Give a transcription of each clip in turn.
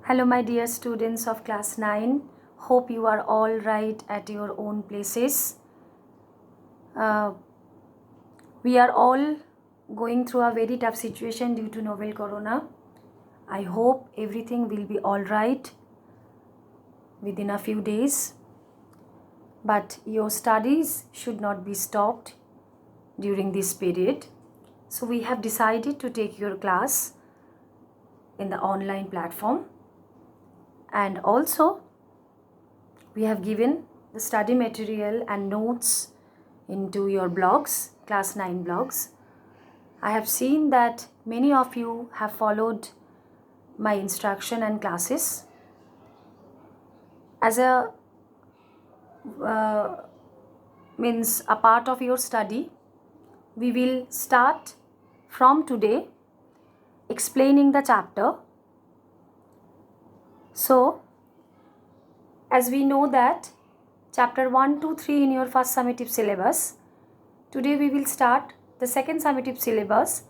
Hello, my dear students of class 9. Hope you are all right at your own places. Uh, we are all going through a very tough situation due to novel corona. I hope everything will be all right within a few days. But your studies should not be stopped during this period. So we have decided to take your class in the online platform, and also we have given the study material and notes into your blogs, class 9 blogs. I have seen that many of you have followed my instruction and classes. As a uh, means a part of your study, we will start from today explaining the chapter. So, as we know that chapter 1, 2, 3 in your first summative syllabus, today we will start the second summative syllabus,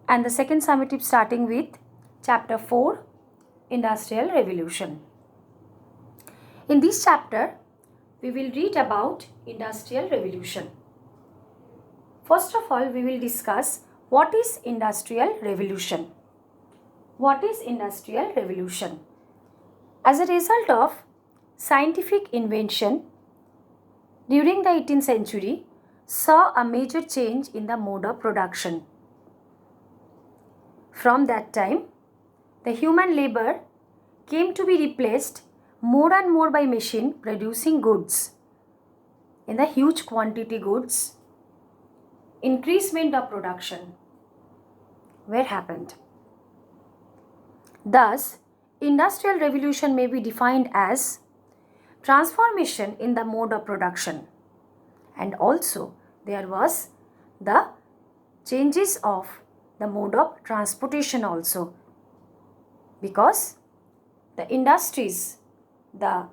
and the second summative starting with chapter 4, Industrial Revolution. In this chapter, we will read about Industrial Revolution. First of all, we will discuss what is Industrial Revolution. What is Industrial Revolution? As a result of scientific invention during the 18th century, saw a major change in the mode of production. From that time, the human labor came to be replaced more and more by machine producing goods. In the huge quantity goods, increasement of production were happened. Thus, Industrial Revolution may be defined as transformation in the mode of production, and also there was the changes of the mode of transportation also, because the industries, the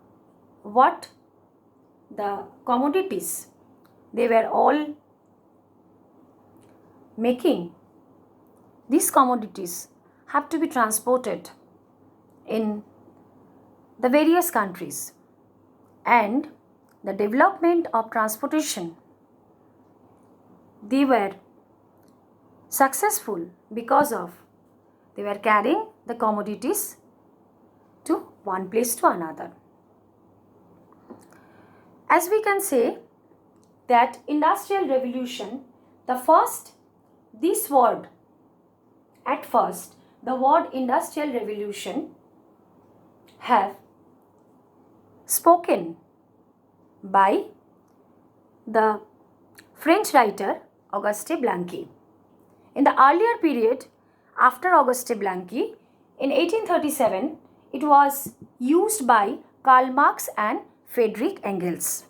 commodities, they were all making. These commodities have to be transported in the various countries, and the development of transportation, they were successful because of they were carrying the commodities to one place to another. As we can say that Industrial Revolution, the word Industrial Revolution have spoken by the French writer Auguste Blanqui. In the earlier period, after Auguste Blanqui, in 1837, it was used by Karl Marx and Friedrich Engels.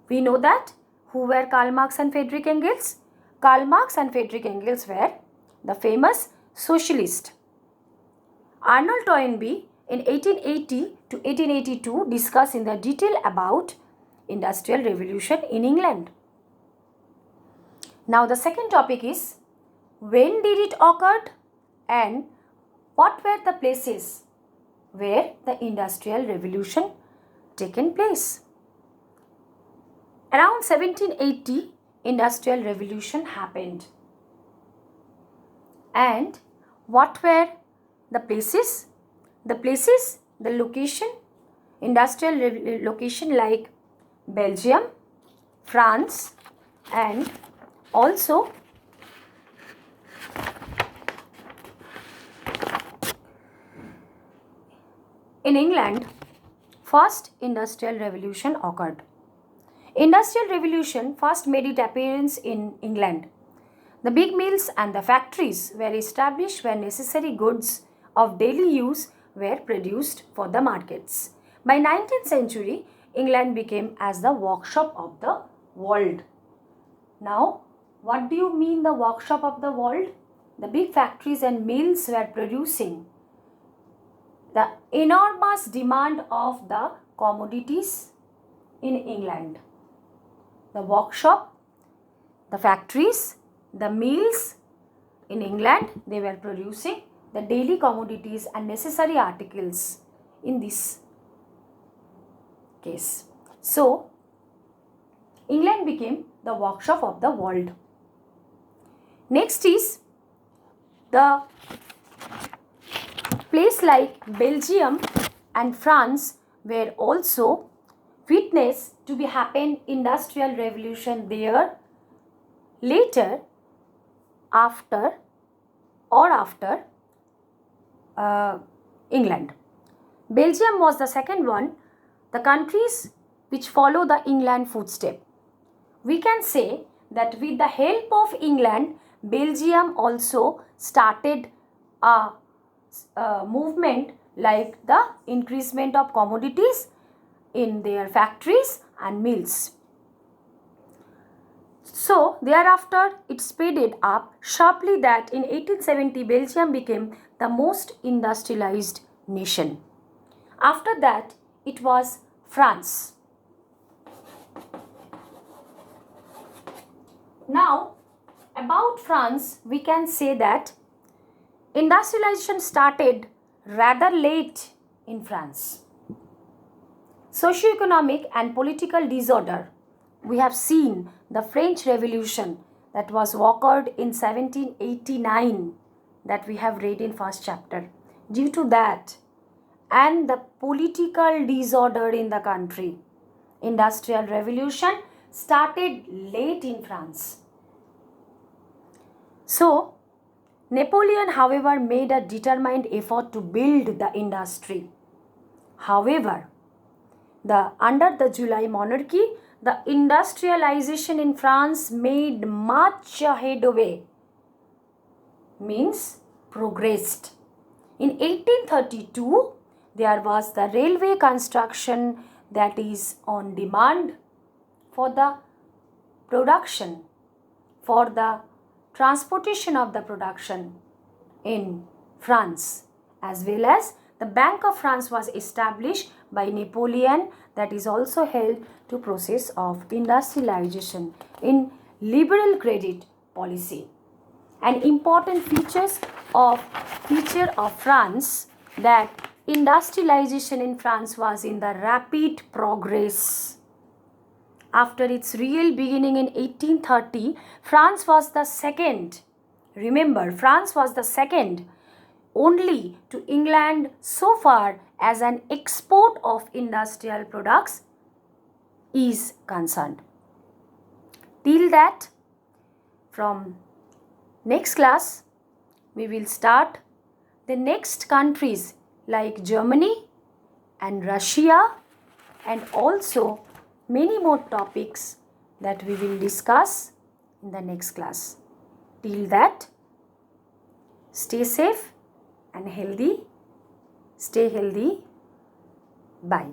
We know that who were Karl Marx and Friedrich Engels? Karl Marx and Friedrich Engels were the famous socialists. Arnold Toynbee in 1880 to 1882 discussed in the detail about Industrial Revolution in England. Now the second topic is, when did it occur and what were the places where the Industrial Revolution taken place? Around 1780, Industrial Revolution happened. And what were the places? The location, industrial location like Belgium, France, and also in England, first Industrial Revolution occurred. Industrial Revolution first made its appearance in England. The big mills and the factories were established where necessary goods of daily use were produced for the markets. By 19th century, England became as the workshop of the world. Now, what do you mean the workshop of the world? The big factories and mills were producing the enormous demand of the commodities in England. The workshop, the factories, the mills in England, they were producing the daily commodities and necessary articles in this case. So, England became the workshop of the world. Next is the place like Belgium and France were also witness to be happen industrial revolution there later after England. Belgium was the second one, the countries which follow the England footstep. We can say that with the help of England, Belgium also started a movement like the increasement of commodities in their factories and mills. So thereafter it speeded up sharply that in 1870 Belgium became the most industrialized nation. After that it was France. Now about France we can say that industrialization started rather late in France. Socioeconomic and political disorder. We have seen the French Revolution that was occurred in 1789 that we have read in first chapter. Due to that and the political disorder in the country, industrial revolution started late in France. So, Napoleon, however, made a determined effort to build the industry. However, under the July monarchy, the industrialization in France made much headway, means progressed. In 1832, there was the railway construction that is on demand for the production, for the transportation of the production in France, as well as the Bank of France was established by Napoleon that is also held to process of industrialization in liberal credit policy. An important feature of France that industrialization in France was in the rapid progress. After its real beginning in 1830, France was the second. Remember, France was the second only to England so far as an export of industrial products is concerned. Till that, from next class, we will start the next countries like Germany and Russia and also many more topics that we will discuss in the next class. Till that, stay safe and healthy. Stay healthy. Bye.